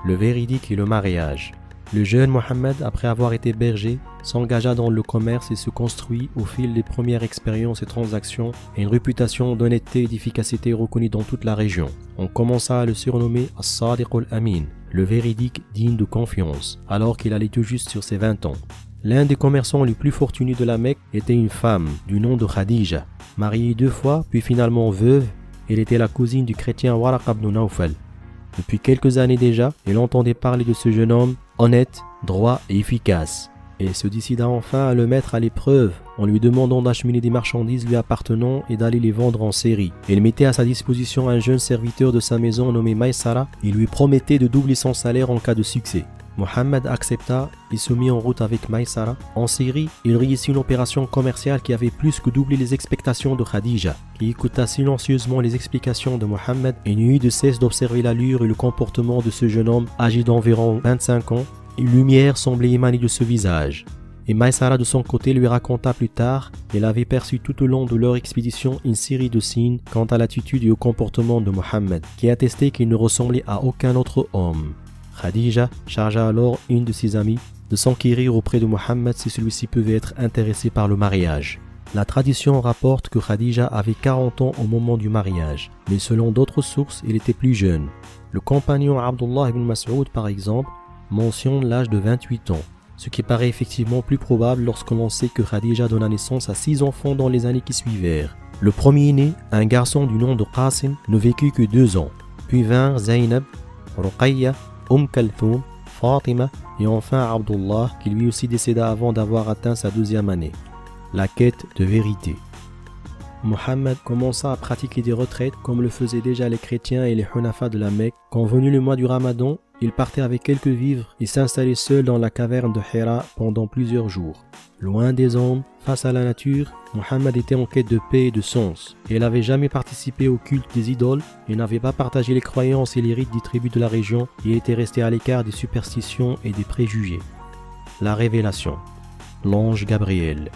le véridique et le mariage. Le jeune Mohammed, après avoir été berger, s'engagea dans le commerce et se construit au fil des premières expériences et transactions et une réputation d'honnêteté et d'efficacité reconnue dans toute la région. On commença à le surnommer As-Sadiq al-Amin, le véridique digne de confiance, alors qu'il allait tout juste sur ses 20 ans. L'un des commerçants les plus fortunés de la Mecque était une femme du nom de Khadija. Mariée 2 fois, puis finalement veuve, elle était la cousine du chrétien Waraqa ibn Nawfal. Depuis quelques années déjà, elle entendait parler de ce jeune homme honnête, droit et efficace. Elle se décida enfin à le mettre à l'épreuve en lui demandant d'acheminer des marchandises lui appartenant et d'aller les vendre en série. Elle mettait à sa disposition un jeune serviteur de sa maison nommé Maysara et lui promettait de doubler son salaire en cas de succès. Mohammed accepta et se mit en route avec Maysara. En Syrie, il réussit une opération commerciale qui avait plus que doublé les expectations de Khadija, qui écouta silencieusement les explications de Mohammed et n'eut de cesse d'observer l'allure et le comportement de ce jeune homme âgé d'environ 25 ans. Une lumière semblait émaner de ce visage. Et Maysara de son côté lui raconta plus tard qu'elle avait perçu tout au long de leur expédition une série de signes quant à l'attitude et au comportement de Mohammed, qui attestaient qu'il ne ressemblait à aucun autre homme. Khadija chargea alors une de ses amies de s'enquérir auprès de Mohammed si celui-ci pouvait être intéressé par le mariage. La tradition rapporte que Khadija avait 40 ans au moment du mariage, mais selon d'autres sources, il était plus jeune. Le compagnon Abdullah ibn Mas'ud, par exemple, mentionne l'âge de 28 ans, ce qui paraît effectivement plus probable lorsque l'on sait que Khadija donna naissance à 6 enfants dans les années qui suivirent. Le premier-né, un garçon du nom de Qasim, ne vécut que 2 ans, puis vinrent Zaynab, Ruqayya, Kalthoum, Fatima et enfin Abdullah qui lui aussi décéda avant d'avoir atteint sa 12e année. La quête de vérité. Mohammed commença à pratiquer des retraites comme le faisaient déjà les chrétiens et les Hunafas de la Mecque. Quand venu le mois du Ramadan, il partait avec quelques vivres et s'installait seul dans la caverne de Hira pendant plusieurs jours. Loin des hommes, face à la nature, Mohammed était en quête de paix et de sens. Il n'avait jamais participé au culte des idoles, il n'avait pas partagé les croyances et les rites des tribus de la région et était resté à l'écart des superstitions et des préjugés. La révélation. L'ange Gabriel.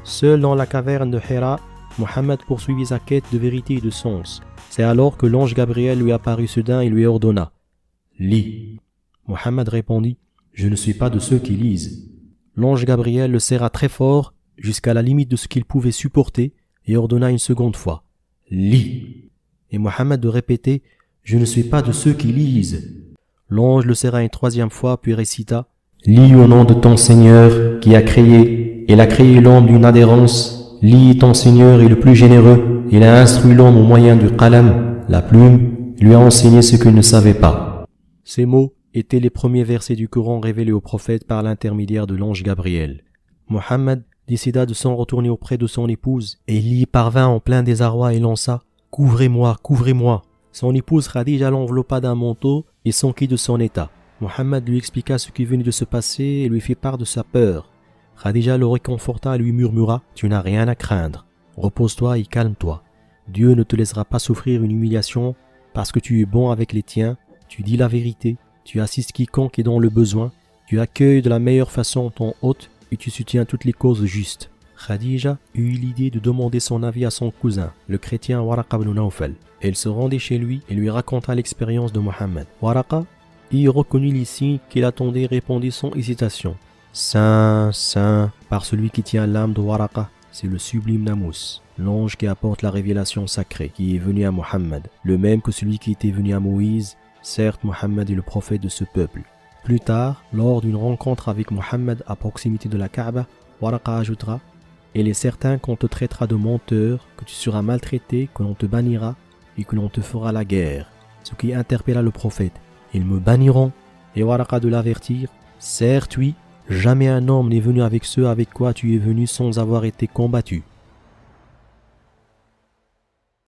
Seul dans la caverne de Hira, Mohammed poursuivit sa quête de vérité et de sens. C'est alors que l'ange Gabriel lui apparut soudain et lui ordonna « Lis ». Mohammed répondit « Je ne suis pas de ceux qui lisent ». L'ange Gabriel le serra très fort jusqu'à la limite de ce qu'il pouvait supporter et ordonna une seconde fois « Lis ». Et Mohammed de répéter « Je ne suis pas de ceux qui lisent ». L'ange le serra une 3e fois puis récita « Lis au nom de ton Seigneur qui a créé, il a créé l'homme d'une adhérence. Lis, ton Seigneur est le plus généreux, il a instruit l'homme au moyen du qalam, la plume, lui a enseigné ce qu'il ne savait pas. » Ces mots étaient les premiers versets du Coran révélés au prophète par l'intermédiaire de l'ange Gabriel. Mohammed décida de s'en retourner auprès de son épouse et il y parvint en plein désarroi et lança « Couvrez-moi, couvrez-moi ». Son épouse Khadija l'enveloppa d'un manteau et s'enquit de son état. Mohammed lui expliqua ce qui venait de se passer et lui fit part de sa peur. Khadija le réconforta et lui murmura « Tu n'as rien à craindre, repose-toi et calme-toi. Dieu ne te laissera pas souffrir une humiliation parce que tu es bon avec les tiens, tu dis la vérité, tu assistes quiconque est dans le besoin, tu accueilles de la meilleure façon ton hôte et tu soutiens toutes les causes justes. » Khadija eut l'idée de demander son avis à son cousin, le chrétien Waraqa ibn Nawfal. Elle se rendit chez lui et lui raconta l'expérience de Mohammed. Waraqa y reconnut les signes qu'il attendait et répondit sans hésitation. « Saint, saint, par celui qui tient l'âme de Waraqa, c'est le sublime Namus, l'ange qui apporte la révélation sacrée, qui est venu à Mohammed, le même que celui qui était venu à Moïse. Certes, Mohammed est le prophète de ce peuple. » Plus tard, lors d'une rencontre avec Mohammed à proximité de la Kaaba, Waraqa ajoutera « Il est certain qu'on te traitera de menteur, que tu seras maltraité, que l'on te bannira et que l'on te fera la guerre. » Ce qui interpella le prophète. « Ils me banniront ?» Et Waraqa de l'avertir « Certes, oui, jamais un homme n'est venu avec ceux avec quoi tu es venu sans avoir été combattu.